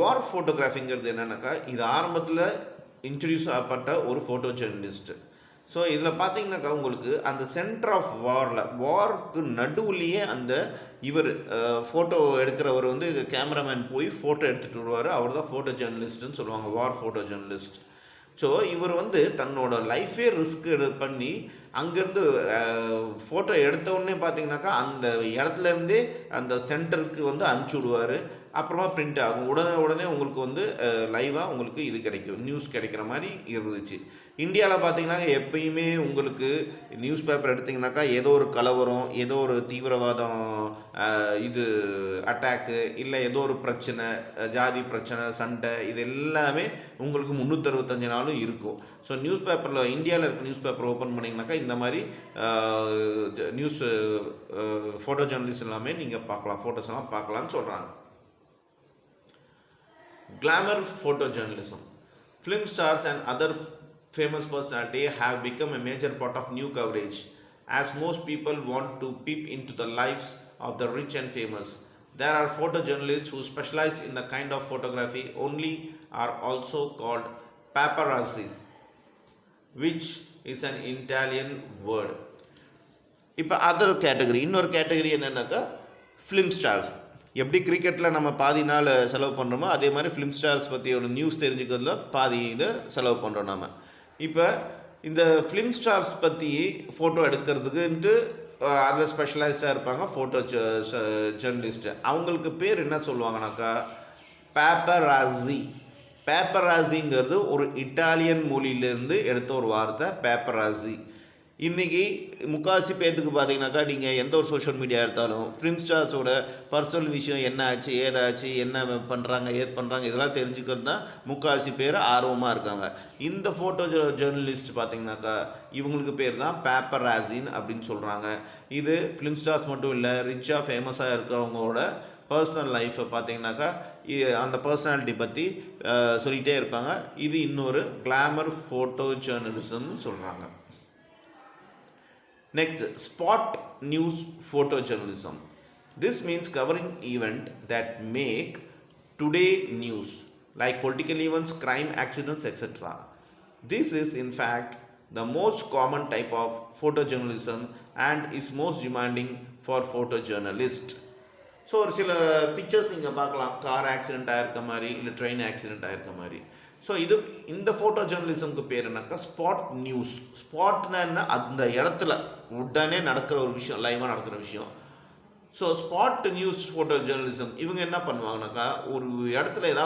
வார் ஃபோட்டோகிராஃபிங்கிறது என்னென்னாக்கா இது ஆரம்பத்தில் இன்ட்ரடியூஸ் ஆகப்பட்ட ஒரு ஃபோட்டோ ஜேர்னலிஸ்ட்டு. ஸோ இதில் பார்த்தீங்கன்னாக்கா உங்களுக்கு அந்த சென்டர் ஆஃப் வார்க்கு நடுவுலையே அந்த இவர் ஃபோட்டோ எடுக்கிறவர் வந்து கேமராமேன் போய் ஃபோட்டோ எடுத்துகிட்டு வருவார். அவர் தான் ஃபோட்டோ ஜேர்னலிஸ்ட்டுன்னு சொல்லுவாங்க, வார் ஃபோட்டோ ஜேர்னலிஸ்ட். ஸோ இவர் வந்து தன்னோட லைஃபே ரிஸ்க் பண்ணி அங்கேருந்து ஃபோட்டோ எடுத்தவுடனே பார்த்தீங்கன்னாக்கா அந்த இடத்துலேருந்தே அந்த சென்டருக்கு வந்து அனுப்பிச்சி விடுவார். அப்புறமா பிரிண்ட் ஆகும். உடனே உங்களுக்கு வந்து லைவாக உங்களுக்கு இது கிடைக்கும், நியூஸ் கிடைக்கிற மாதிரி இருந்துச்சு. இந்தியாவில் பார்த்தீங்கன்னா எப்பயுமே உங்களுக்கு நியூஸ் பேப்பர் எடுத்திங்கனாக்கா ஏதோ ஒரு கலவரம், ஏதோ ஒரு தீவிரவாதம், இது அட்டாக்கு, இல்லை ஏதோ ஒரு பிரச்சனை, ஜாதி பிரச்சனை, சண்டை, இது எல்லாமே உங்களுக்கு 365 நாளும் இருக்கும். ஸோ நியூஸ் பேப்பரில் இந்தியாவில் இருக்க நியூஸ் பேப்பர் ஓப்பன் பண்ணிங்கனாக்கா இந்த மாதிரி நியூஸ் ஃபோட்டோ ஜேர்னலிஸ்ட் எல்லாமே நீங்கள் பார்க்கலாம், ஃபோட்டோஸ் எல்லாம் பார்க்கலான்னு சொல்கிறாங்க. Glamour photojournalism. Film stars and other famous personalities have become a major part of new coverage, as most people want to peep into the lives of the rich and famous. There are photojournalists who specialize in the kind of photography only are also called paparazzis, which is an Italian word. இப்போ other category, இன்னொரு category என்னென்னாக்கா film stars. எப்படி கிரிக்கெட்டில் நம்ம பாதி நாள் செலவு பண்ணுறோமோ அதே மாதிரி ஃபிலிம் ஸ்டார்ஸ் பற்றியோட நியூஸ் தெரிஞ்சுக்கிறதுல பாதி இதை செலவு பண்ணுறோம் நம்ம. இப்போ இந்த ஃபிலிம் ஸ்டார்ஸ் பற்றி ஃபோட்டோ எடுக்கிறதுக்குன்ட்டு அதில் ஸ்பெஷலைஸ்டாக இருப்பாங்க ஃபோட்டோ ஜேர்னலிஸ்ட்டு. அவங்களுக்கு பேர் என்ன சொல்லுவாங்கனாக்கா பேப்பராஸி. பேப்பராஸிங்கிறது ஒரு இட்டாலியன் மொழியிலேருந்து எடுத்த ஒரு வார்த்தை பேப்பராஸி. இன்றைக்கி முக்கால்வாசி பேர்த்துக்கு பார்த்தீங்கன்னாக்கா நீங்கள் எந்த ஒரு சோஷியல் மீடியா எடுத்தாலும் ஃபிலிம் ஸ்டார்ஸோட பர்சனல் விஷயம் என்ன ஆச்சு, ஏதாச்சு, என்ன பண்ணுறாங்க, ஏது பண்ணுறாங்க, இதெல்லாம் தெரிஞ்சுக்கிறது தான் முக்கால்வாசி பேர் ஆர்வமாக இருக்காங்க. இந்த ஃபோட்டோ ஜேர்னலிஸ்ட் பார்த்தீங்கன்னாக்கா இவங்களுக்கு பேர் தான் பேப்பராஸின் அப்படின்னு சொல்கிறாங்க. இது ஃபிலிம் ஸ்டார்ஸ் மட்டும் இல்லை, ரிச்சாக ஃபேமஸாக இருக்கிறவங்களோட பர்சனல் லைஃப்பை பார்த்தீங்கன்னாக்கா அந்த பர்சனாலிட்டி பற்றி சொல்லிகிட்டே இருப்பாங்க. இது இன்னொரு கிளாமர் ஃபோட்டோ ஜேர்னலிசம்னு சொல்கிறாங்க. Next, spot news photojournalism. This means covering events that make today news, like political events, crime, accidents, etc. This is in fact the most common type of photojournalism and is most demanding for photojournalists. So ஒரு சில pictures நீங்கள் பார்க்கலாம், car accident ஆகிருக்க மாதிரி, இல்லை train accident ஆகிருக்க மாதிரி. So இந்த photo ஜேர்னலிசம்க்கு பேர் என்னக்கா ஸ்பாட் நியூஸ். ஸ்பாட்னா என்ன, அந்த இடத்துல உடனே நடக்கிற ஒரு விஷயம், லைவாக நடக்கிற விஷயம். So spot news photo journalism இவங்க என்ன பண்ணுவாங்கனாக்கா ஒரு இடத்துல ஏதாவது